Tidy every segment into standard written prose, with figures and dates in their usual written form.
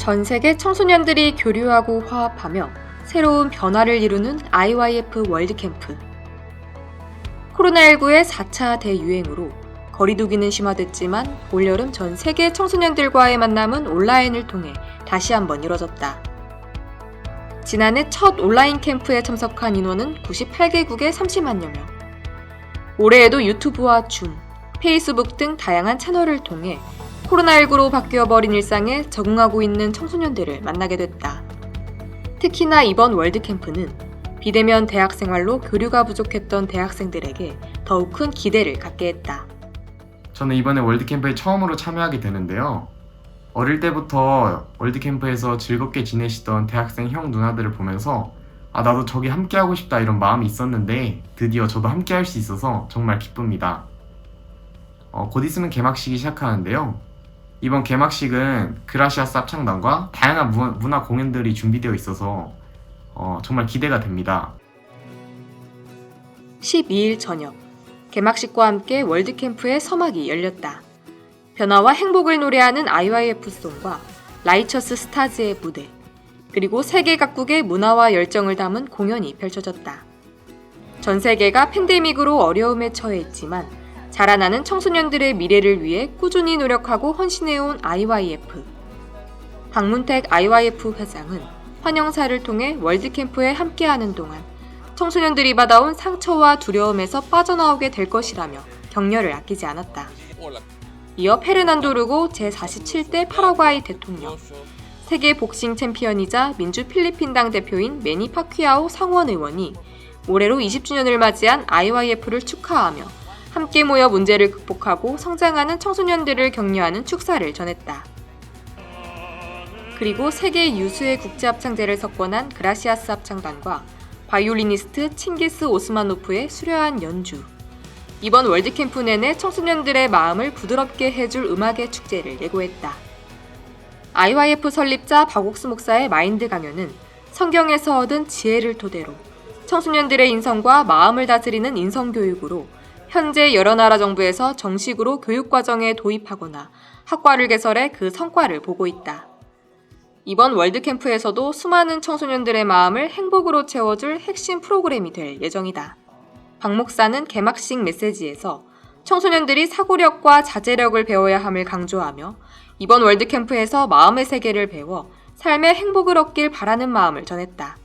전 세계 청소년들이 교류하고 화합하며 새로운 변화를 이루는 IYF 월드캠프. 코로나19의 4차 대유행으로 거리두기는 심화됐지만 올여름 전 세계 청소년들과의 만남은 온라인을 통해 다시 한번 이뤄졌다. 지난해 첫 온라인 캠프에 참석한 인원은 98개국의 30만여 명. 올해에도 유튜브와 줌, 페이스북 등 다양한 채널을 통해 코로나19로 바뀌어버린 일상에 적응하고 있는 청소년들을 만나게 됐다. 특히나 이번 월드캠프는 비대면 대학생활로 교류가 부족했던 대학생들에게 더욱 큰 기대를 갖게 했다. 저는 이번에 월드캠프에 처음으로 참여하게 되는데요. 어릴 때부터 월드캠프에서 즐겁게 지내시던 대학생 형 누나들을 보면서 나도 저기 함께하고 싶다 이런 마음이 있었는데 드디어 저도 함께할 수 있어서 정말 기쁩니다. 곧 있으면 개막식이 시작하는데요. 이번 개막식은 그라시아스 합창단과 다양한 문화 공연들이 준비되어 있어서 정말 기대가 됩니다. 12일 저녁, 개막식과 함께 월드캠프의 서막이 열렸다. 변화와 행복을 노래하는 IYF송과 라이처스 스타즈의 무대, 그리고 세계 각국의 문화와 열정을 담은 공연이 펼쳐졌다. 전 세계가 팬데믹으로 어려움에 처해있지만 자라나는 청소년들의 미래를 위해 꾸준히 노력하고 헌신해온 IYF. 박문택 IYF 회장은 환영사를 통해 월드캠프에 함께하는 동안 청소년들이 받아온 상처와 두려움에서 빠져나오게 될 것이라며 격려를 아끼지 않았다. 이어 페르난도 루고 제47대 파라과이 대통령, 세계 복싱 챔피언이자 민주 필리핀당 대표인 매니 파퀴아오 상원 의원이 올해로 20주년을 맞이한 IYF를 축하하며 함께 모여 문제를 극복하고 성장하는 청소년들을 격려하는 축사를 전했다. 그리고 세계 유수의 국제합창제를 석권한 그라시아스 합창단과 바이올리니스트 칭기스 오스마노프의 수려한 연주. 이번 월드캠프 내내 청소년들의 마음을 부드럽게 해줄 음악의 축제를 예고했다. IYF 설립자 박옥수 목사의 마인드 강연은 성경에서 얻은 지혜를 토대로 청소년들의 인성과 마음을 다스리는 인성교육으로 현재 여러 나라 정부에서 정식으로 교육과정에 도입하거나 학과를 개설해 그 성과를 보고 있다. 이번 월드캠프에서도 수많은 청소년들의 마음을 행복으로 채워줄 핵심 프로그램이 될 예정이다. 박 목사는 개막식 메시지에서 청소년들이 사고력과 자제력을 배워야 함을 강조하며 이번 월드캠프에서 마음의 세계를 배워 삶의 행복을 얻길 바라는 마음을 전했다.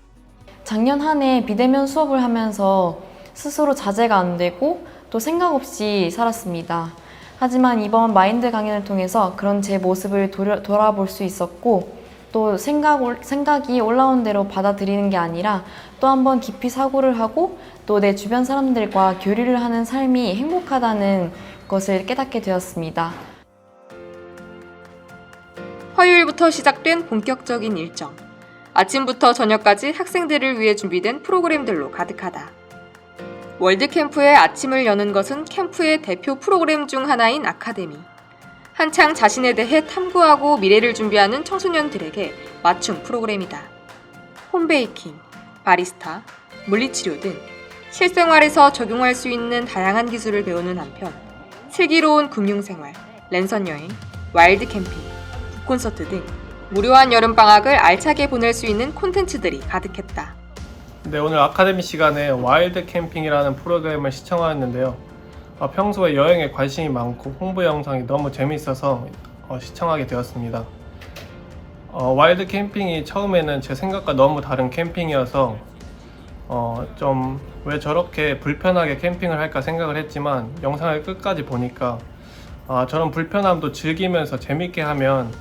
작년 한 해 비대면 수업을 하면서 스스로 자제가 안 되고 또 생각 없이 살았습니다. 하지만 이번 마인드 강연을 통해서 그런 제 모습을 돌아볼 수 있었고 또 생각이 올라온 대로 받아들이는 게 아니라 또 한번 깊이 사고를 하고 또 내 주변 사람들과 교류를 하는 삶이 행복하다는 것을 깨닫게 되었습니다. 화요일부터 시작된 본격적인 일정. 아침부터 저녁까지 학생들을 위해 준비된 프로그램들로 가득하다. 월드캠프의 아침을 여는 것은 캠프의 대표 프로그램 중 하나인 아카데미. 한창 자신에 대해 탐구하고 미래를 준비하는 청소년들에게 맞춤 프로그램이다. 홈베이킹, 바리스타, 물리치료 등 실생활에서 적용할 수 있는 다양한 기술을 배우는 한편 슬기로운 금융생활, 랜선 여행, 와일드 캠핑, 북콘서트 등 무료한 여름방학을 알차게 보낼 수 있는 콘텐츠들이 가득했다. 네, 오늘 아카데미 시간에 와일드 캠핑이라는 프로그램을 시청하였는데요. 평소에 여행에 관심이 많고 홍보 영상이 너무 재미있어서 시청하게 되었습니다. 와일드 캠핑이 처음에는 제 생각과 너무 다른 캠핑이어서 좀 왜 저렇게 불편하게 캠핑을 할까 생각을 했지만 영상을 끝까지 보니까 저런 불편함도 즐기면서 재밌게 하면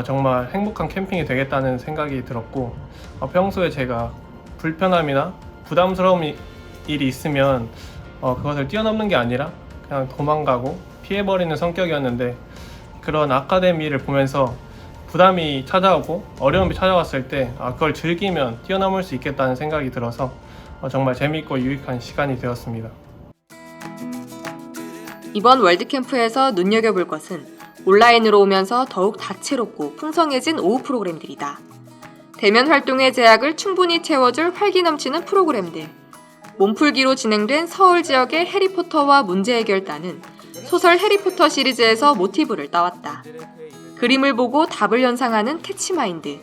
정말 행복한 캠핑이 되겠다는 생각이 들었고 평소에 제가 불편함이나 부담스러운 일이 있으면 그것을 뛰어넘는 게 아니라 그냥 도망가고 피해버리는 성격이었는데 그런 아카데미를 보면서 부담이 찾아오고 어려움이 찾아왔을 때 그걸 즐기면 뛰어넘을 수 있겠다는 생각이 들어서 정말 재미있고 유익한 시간이 되었습니다. 이번 월드캠프에서 눈여겨볼 것은 온라인으로 오면서 더욱 다채롭고 풍성해진 오후 프로그램들이다. 대면 활동의 제약을 충분히 채워줄 활기 넘치는 프로그램들. 몸풀기로 진행된 서울 지역의 해리포터와 문제 해결단은 소설 해리포터 시리즈에서 모티브를 따왔다. 그림을 보고 답을 연상하는 캐치마인드,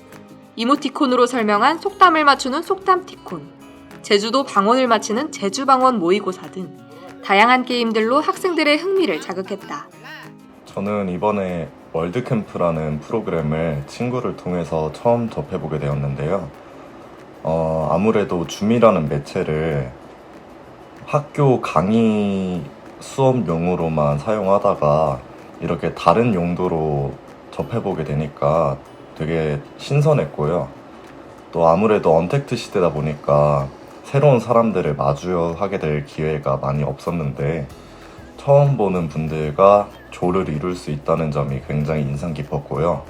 이모티콘으로 설명한 속담을 맞추는 속담티콘, 제주도 방언을 맞히는 제주방언 모의고사 등 다양한 게임들로 학생들의 흥미를 자극했다. 저는 이번에 월드캠프라는 프로그램을 친구를 통해서 처음 접해보게 되었는데요. 아무래도 줌이라는 매체를 학교 강의 수업용으로만 사용하다가 이렇게 다른 용도로 접해보게 되니까 되게 신선했고요. 또 아무래도 언택트 시대다 보니까 새로운 사람들을 마주하게 될 기회가 많이 없었는데 처음 보는 분들과 조를 이룰 수 있다는 점이 굉장히 인상 깊었고요.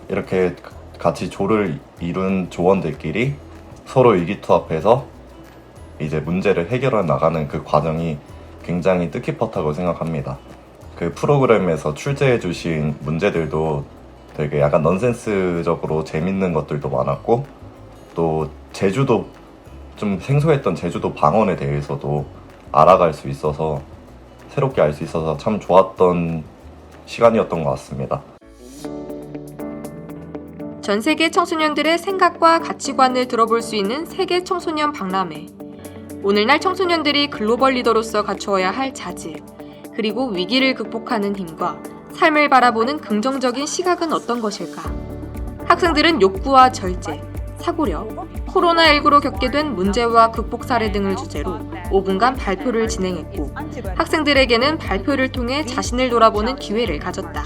이렇게 같이 조를 이룬 조원들끼리 서로 의기투합해서 이제 문제를 해결해 나가는 그 과정이 굉장히 뜻깊었다고 생각합니다. 그 프로그램에서 출제해 주신 문제들도 되게 약간 넌센스적으로 재밌는 것들도 많았고, 또 제주도 좀 생소했던 제주도 방언에 대해서도 알아갈 수 있어서 새롭게 알 수 있어서 참 좋았던 시간이었던 것 같습니다. 전 세계 청소년들의 생각과 가치관을 들어볼 수 있는 세계 청소년 박람회. 오늘날 청소년들이 글로벌 리더로서 갖추어야 할 자질, 그리고 위기를 극복하는 힘과 삶을 바라보는 긍정적인 시각은 어떤 것일까? 학생들은 욕구와 절제, 사고력, 코로나19로 겪게 된 문제와 극복 사례 등을 주제로 5분간 발표를 진행했고, 학생들에게는 발표를 통해 자신을 돌아보는 기회를 가졌다.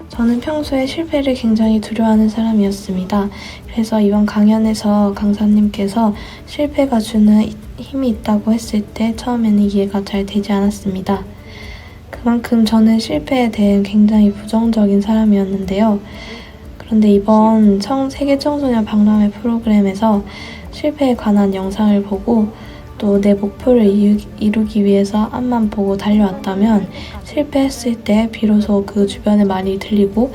저는 평소에 실패를 굉장히 두려워하는 사람이었습니다. 그래서 이번 강연에서 강사님께서 실패가 주는 힘이 있다고 했을 때 처음에는 이해가 잘 되지 않았습니다. 그만큼 저는 실패에 대해 굉장히 부정적인 사람이었는데요. 그런데 이번 세계 청소년 박람회 프로그램에서 실패에 관한 영상을 보고 또 내 목표를 이루기 위해서 앞만 보고 달려왔다면 실패했을 때 비로소 그 주변의 말이 들리고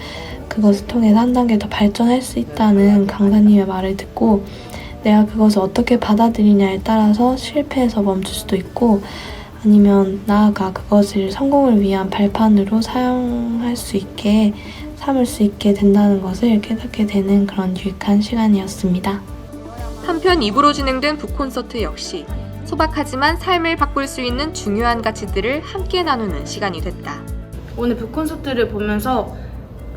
그것을 통해서 한 단계 더 발전할 수 있다는 강사님의 말을 듣고 내가 그것을 어떻게 받아들이냐에 따라서 실패에서 멈출 수도 있고 아니면 나아가 그것을 성공을 위한 발판으로 사용할 수 있게 삼을 수 있게 된다는 것을 깨닫게 되는 그런 유익한 시간이었습니다. 한편 2부로 진행된 북콘서트 역시 소박하지만 삶을 바꿀 수 있는 중요한 가치들을 함께 나누는 시간이 됐다. 오늘 북콘서트를 보면서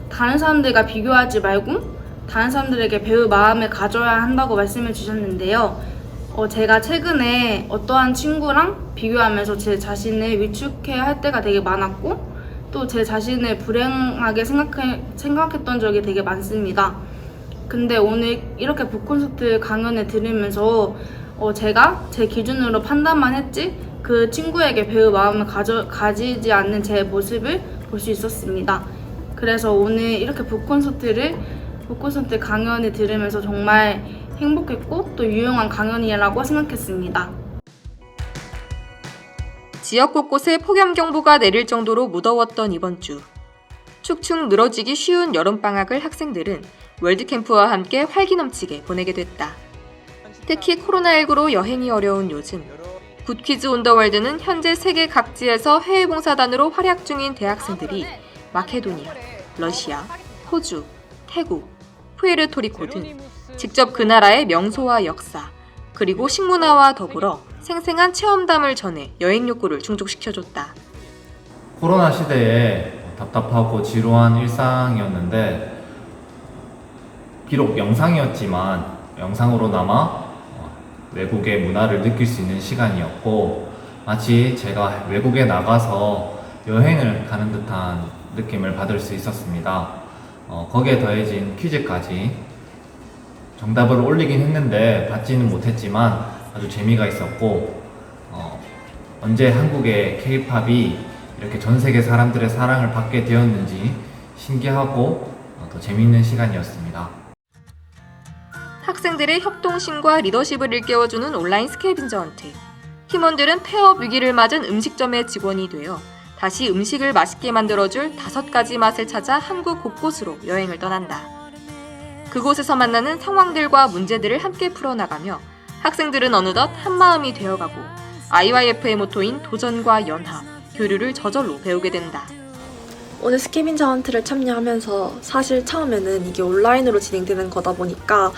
다른 사람들과 비교하지 말고 다른 사람들에게 배울 마음을 가져야 한다고 말씀해 주셨는데요. 제가 최근에 어떠한 친구랑 비교하면서 제 자신을 위축해야 할 때가 되게 많았고 또 제 자신을 불행하게 생각했던 적이 되게 많습니다. 근데 오늘 이렇게 북콘서트 강연을 들으면서 제가 제 기준으로 판단만 했지 그 친구에게 배울 마음을 가지지 않는 제 모습을 볼 수 있었습니다. 그래서 오늘 이렇게 북콘서트 강연을 들으면서 정말 행복했고 또 유용한 강연이라고 생각했습니다. 지역 곳곳에 폭염경보가 내릴 정도로 무더웠던 이번 주. 축축 늘어지기 쉬운 여름방학을 학생들은 월드캠프와 함께 활기 넘치게 보내게 됐다. 특히 코로나19로 여행이 어려운 요즘, 굿퀴즈 온 더 월드는 현재 세계 각지에서 해외봉사단으로 활약 중인 대학생들이 마케도니아, 러시아, 호주, 태국, 푸에르토리코 등 직접 그 나라의 명소와 역사, 그리고 식문화와 더불어 생생한 체험담을 전해 여행 욕구를 충족시켜줬다. 코로나 시대에 답답하고 지루한 일상이었는데 비록 영상이었지만 영상으로나마 외국의 문화를 느낄 수 있는 시간이었고 마치 제가 외국에 나가서 여행을 가는 듯한 느낌을 받을 수 있었습니다. 거기에 더해진 퀴즈까지 정답을 올리긴 했는데 받지는 못했지만 아주 재미가 있었고 언제 한국의 K-팝이 이렇게 전 세계 사람들의 사랑을 받게 되었는지 신기하고 더 재미있는 시간이었습니다. 학생들의 협동심과 리더십을 일깨워주는 온라인 스캐빈저 헌트. 팀원들은 폐업 위기를 맞은 음식점의 직원이 되어 다시 음식을 맛있게 만들어줄 5가지 맛을 찾아 한국 곳곳으로 여행을 떠난다. 그곳에서 만나는 상황들과 문제들을 함께 풀어나가며 학생들은 어느덧 한마음이 되어가고 IYF의 모토인 도전과 연합, 교류를 저절로 배우게 된다. 오늘 스캐빈저 헌트를 참여하면서 사실 처음에는 이게 온라인으로 진행되는 거다 보니까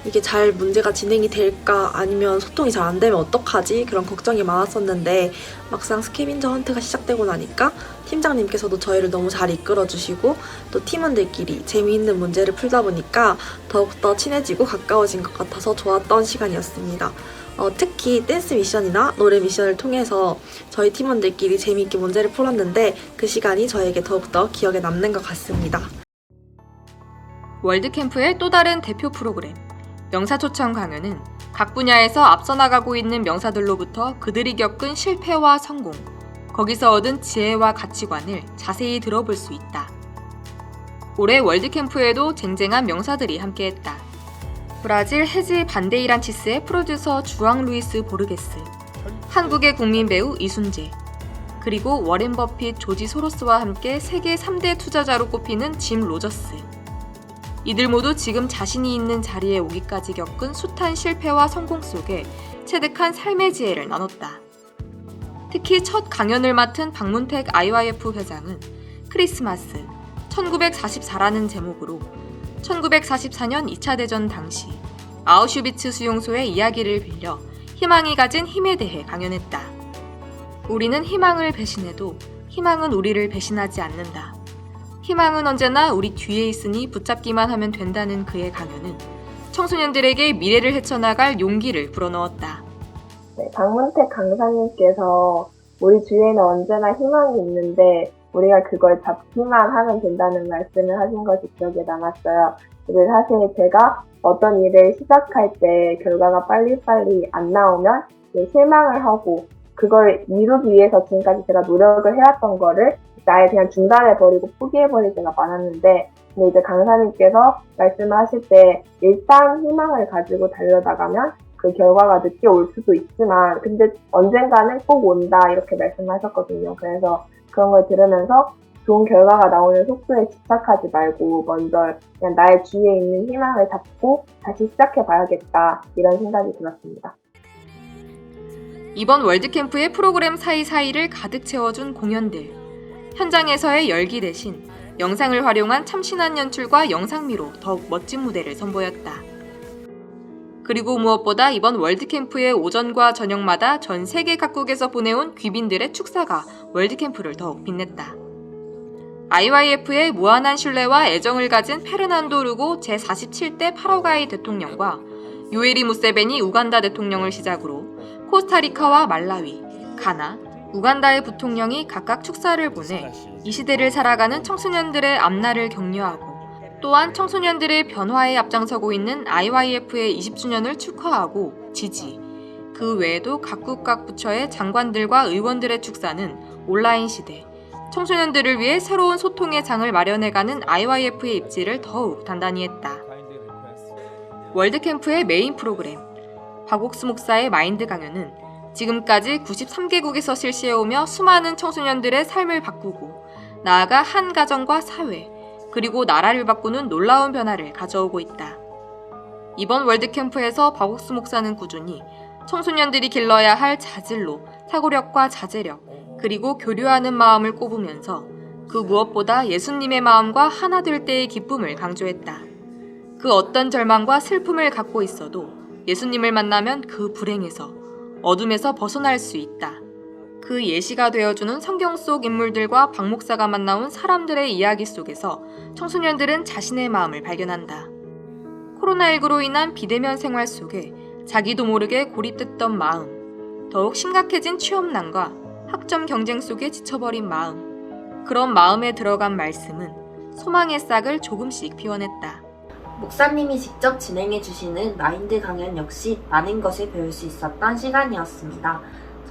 이게 잘 문제가 진행이 될까 아니면 소통이 잘 안 되면 어떡하지 그런 걱정이 많았었는데 막상 스캐빈저 헌트가 시작되고 나니까 팀장님께서도 저희를 너무 잘 이끌어주시고 또 팀원들끼리 재미있는 문제를 풀다 보니까 더욱더 친해지고 가까워진 것 같아서 좋았던 시간이었습니다. 특히 댄스 미션이나 노래 미션을 통해서 저희 팀원들끼리 재미있게 문제를 풀었는데 그 시간이 저에게 더욱더 기억에 남는 것 같습니다. 월드캠프의 또 다른 대표 프로그램, 명사초청 강연은 각 분야에서 앞서 나가고 있는 명사들로부터 그들이 겪은 실패와 성공, 거기서 얻은 지혜와 가치관을 자세히 들어볼 수 있다. 올해 월드캠프에도 쟁쟁한 명사들이 함께했다. 브라질 헤지 반데이란치스의 프로듀서 주앙 루이스 보르게스, 한국의 국민 배우 이순재, 그리고 워렌 버핏, 조지 소로스와 함께 세계 3대 투자자로 꼽히는 짐 로저스. 이들 모두 지금 자신이 있는 자리에 오기까지 겪은 숱한 실패와 성공 속에 체득한 삶의 지혜를 나눴다. 특히 첫 강연을 맡은 박문택 IYF 회장은 크리스마스 1944라는 제목으로 1944년 2차 대전 당시 아우슈비츠 수용소의 이야기를 빌려 희망이 가진 힘에 대해 강연했다. 우리는 희망을 배신해도 희망은 우리를 배신하지 않는다. 희망은 언제나 우리 뒤에 있으니 붙잡기만 하면 된다는 그의 강연은 청소년들에게 미래를 헤쳐나갈 용기를 불어넣었다. 박문택 강사님께서 우리 주위에는 언제나 희망이 있는데 우리가 그걸 잡기만 하면 된다는 말씀을 하신 것이 기억에 남았어요. 그리고 사실 제가 어떤 일을 시작할 때 결과가 빨리빨리 안 나오면 실망을 하고 그걸 이루기 위해서 지금까지 제가 노력을 해왔던 거를 아예 그냥 중단해버리고 포기해버릴 때가 많았는데 근데 이제 강사님께서 말씀을 하실 때 일단 희망을 가지고 달려나가면 그 결과가 늦게 올 수도 있지만 근데 언젠가는 꼭 온다 이렇게 말씀하셨거든요. 그래서 그런 걸 들으면서 좋은 결과가 나오는 속도에 집착하지 말고 먼저 그냥 나의 주위에 있는 희망을 잡고 다시 시작해봐야겠다 이런 생각이 들었습니다. 이번 월드캠프의 프로그램 사이사이를 가득 채워준 공연들. 현장에서의 열기 대신 영상을 활용한 참신한 연출과 영상미로 더욱 멋진 무대를 선보였다. 그리고 무엇보다 이번 월드캠프의 오전과 저녁마다 전 세계 각국에서 보내온 귀빈들의 축사가 월드캠프를 더욱 빛냈다. IYF의 무한한 신뢰와 애정을 가진 페르난도 루고 제47대 파라과이 대통령과 요에리 무세베니 우간다 대통령을 시작으로 코스타리카와 말라위, 가나, 우간다의 부통령이 각각 축사를 보내 이 시대를 살아가는 청소년들의 앞날을 격려하고 또한 청소년들의 변화에 앞장서고 있는 IYF의 20주년을 축하하고 지지, 그 외에도 각국 각 부처의 장관들과 의원들의 축사는 온라인 시대, 청소년들을 위해 새로운 소통의 장을 마련해가는 IYF의 입지를 더욱 단단히 했다. 월드캠프의 메인 프로그램, 박옥수 목사의 마인드 강연은 지금까지 93개국에서 실시해오며 수많은 청소년들의 삶을 바꾸고 나아가 한 가정과 사회, 그리고 나라를 바꾸는 놀라운 변화를 가져오고 있다. 이번 월드캠프에서 박옥수 목사는 꾸준히 청소년들이 길러야 할 자질로 사고력과 자제력, 그리고 교류하는 마음을 꼽으면서 그 무엇보다 예수님의 마음과 하나 될 때의 기쁨을 강조했다. 그 어떤 절망과 슬픔을 갖고 있어도 예수님을 만나면 그 불행에서 어둠에서 벗어날 수 있다. 그 예시가 되어주는 성경 속 인물들과 박 목사가 만나온 사람들의 이야기 속에서 청소년들은 자신의 마음을 발견한다. 코로나19로 인한 비대면 생활 속에 자기도 모르게 고립됐던 마음, 더욱 심각해진 취업난과 학점 경쟁 속에 지쳐버린 마음, 그런 마음에 들어간 말씀은 소망의 싹을 조금씩 피워냈다. 목사님이 직접 진행해 주시는 마인드 강연 역시 많은 것을 배울 수 있었던 시간이었습니다.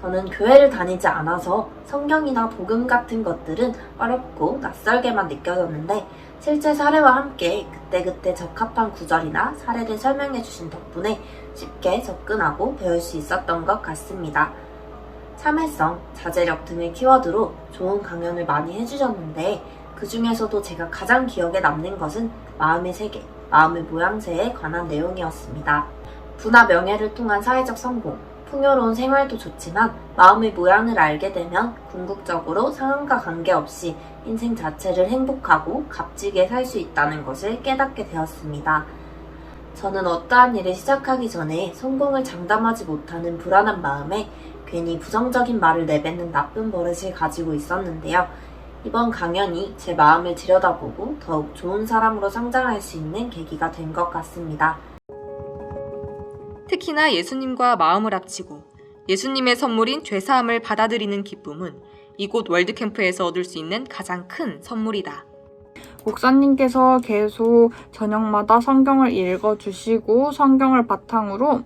저는 교회를 다니지 않아서 성경이나 복음 같은 것들은 어렵고 낯설게만 느껴졌는데 실제 사례와 함께 그때그때 적합한 구절이나 사례를 설명해 주신 덕분에 쉽게 접근하고 배울 수 있었던 것 같습니다. 참을성, 자제력 등의 키워드로 좋은 강연을 많이 해주셨는데 그 중에서도 제가 가장 기억에 남는 것은 마음의 세계, 마음의 모양새에 관한 내용이었습니다. 부나 명예를 통한 사회적 성공, 풍요로운 생활도 좋지만 마음의 모양을 알게 되면 궁극적으로 상황과 관계없이 인생 자체를 행복하고 값지게 살 수 있다는 것을 깨닫게 되었습니다. 저는 어떠한 일을 시작하기 전에 성공을 장담하지 못하는 불안한 마음에 괜히 부정적인 말을 내뱉는 나쁜 버릇을 가지고 있었는데요. 이번 강연이 제 마음을 들여다보고 더욱 좋은 사람으로 성장할 수 있는 계기가 된 것 같습니다. 특히나 예수님과 마음을 합치고 예수님의 선물인 죄사함을 받아들이는 기쁨은 이곳 월드캠프에서 얻을 수 있는 가장 큰 선물이다. 목사님께서 계속 저녁마다 성경을 읽어주시고 성경을 바탕으로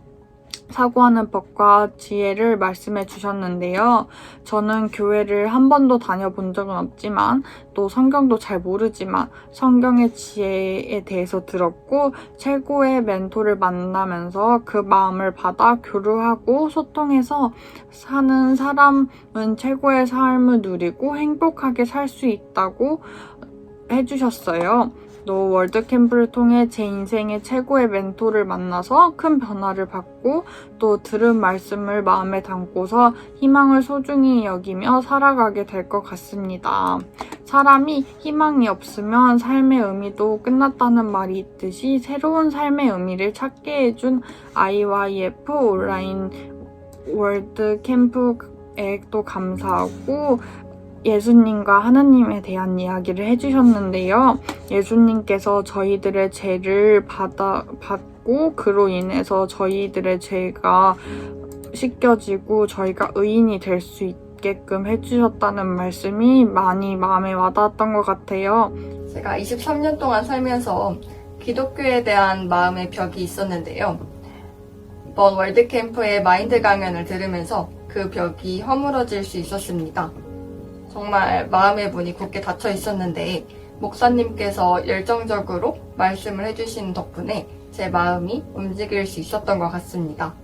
사고하는 법과 지혜를 말씀해 주셨는데요. 저는 교회를 한 번도 다녀본 적은 없지만 또 성경도 잘 모르지만 성경의 지혜에 대해서 들었고 최고의 멘토를 만나면서 그 마음을 받아 교류하고 소통해서 사는 사람은 최고의 삶을 누리고 행복하게 살 수 있다고 해주셨어요. 또 월드캠프를 통해 제 인생의 최고의 멘토를 만나서 큰 변화를 받고 또 들은 말씀을 마음에 담고서 희망을 소중히 여기며 살아가게 될 것 같습니다. 사람이 희망이 없으면 삶의 의미도 끝났다는 말이 있듯이 새로운 삶의 의미를 찾게 해준 IYF 온라인 월드캠프에 또 감사하고 예수님과 하나님에 대한 이야기를 해주셨는데요. 예수님께서 저희들의 죄를 받고 그로 인해서 저희들의 죄가 씻겨지고 저희가 의인이 될 수 있게끔 해주셨다는 말씀이 많이 마음에 와닿았던 것 같아요. 제가 23년 동안 살면서 기독교에 대한 마음의 벽이 있었는데요. 이번 월드캠프의 마인드 강연을 들으면서 그 벽이 허물어질 수 있었습니다. 정말 마음의 문이 굳게 닫혀 있었는데 목사님께서 열정적으로 말씀을 해주신 덕분에 제 마음이 움직일 수 있었던 것 같습니다.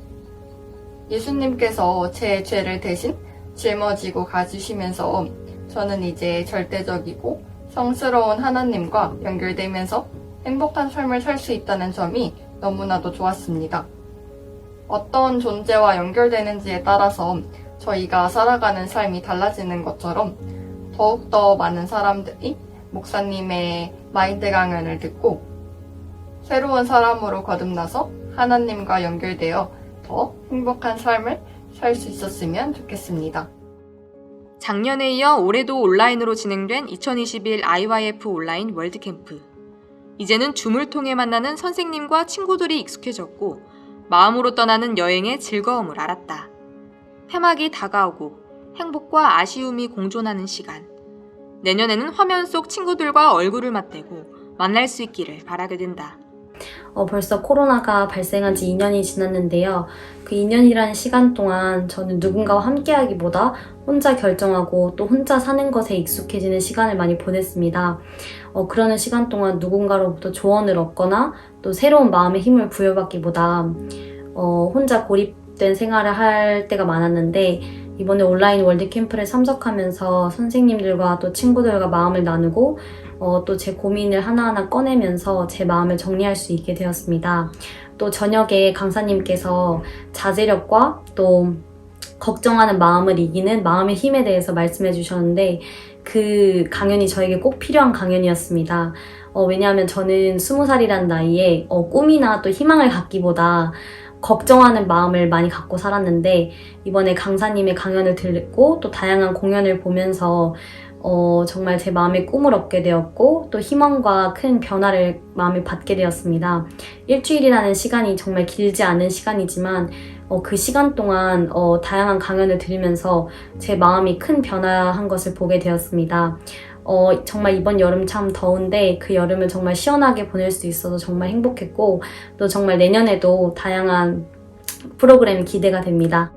예수님께서 제 죄를 대신 짊어지고 가주시면서 저는 이제 절대적이고 성스러운 하나님과 연결되면서 행복한 삶을 살 수 있다는 점이 너무나도 좋았습니다. 어떤 존재와 연결되는지에 따라서 저희가 살아가는 삶이 달라지는 것처럼 더욱더 많은 사람들이 목사님의 마인드 강연을 듣고 새로운 사람으로 거듭나서 하나님과 연결되어 더 행복한 삶을 살 수 있었으면 좋겠습니다. 작년에 이어 올해도 온라인으로 진행된 2021 IYF 온라인 월드캠프. 이제는 줌을 통해 만나는 선생님과 친구들이 익숙해졌고 마음으로 떠나는 여행의 즐거움을 알았다. 폐막이 다가오고 행복과 아쉬움이 공존하는 시간. 내년에는 화면 속 친구들과 얼굴을 맞대고 만날 수 있기를 바라게 된다. 벌써 코로나가 발생한 지 2년이 지났는데요. 그 2년이라는 시간 동안 저는 누군가와 함께하기보다 혼자 결정하고 또 혼자 사는 것에 익숙해지는 시간을 많이 보냈습니다. 그러는 시간 동안 누군가로부터 조언을 얻거나 또 새로운 마음의 힘을 부여받기보다 혼자 고립된 생활을 할 때가 많았는데 이번에 온라인 월드캠프를 참석하면서 선생님들과 또 친구들과 마음을 나누고 또 제 고민을 하나하나 꺼내면서 제 마음을 정리할 수 있게 되었습니다. 또 저녁에 강사님께서 자제력과 또 걱정하는 마음을 이기는 마음의 힘에 대해서 말씀해 주셨는데 그 강연이 저에게 꼭 필요한 강연이었습니다. 왜냐하면 저는 20살이라는 나이에 꿈이나 또 희망을 갖기보다 걱정하는 마음을 많이 갖고 살았는데 이번에 강사님의 강연을 듣고 또 다양한 공연을 보면서 정말 제 마음의 꿈을 얻게 되었고 또 희망과 큰 변화를 마음에 받게 되었습니다. 일주일이라는 시간이 정말 길지 않은 시간이지만 그 시간 동안 다양한 강연을 들으면서 제 마음이 큰 변화한 것을 보게 되었습니다. 정말 이번 여름 참 더운데 그 여름을 정말 시원하게 보낼 수 있어서 정말 행복했고 또 정말 내년에도 다양한 프로그램 기대가 됩니다.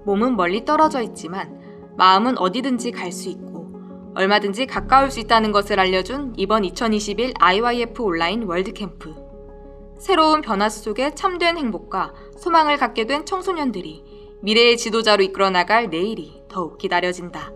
몸은 멀리 떨어져 있지만 마음은 어디든지 갈 수 있고 얼마든지 가까울 수 있다는 것을 알려준 이번 2021 IYF 온라인 월드캠프. 새로운 변화 속에 참된 행복과 소망을 갖게 된 청소년들이 미래의 지도자로 이끌어 나갈 내일이 더욱 기다려진다.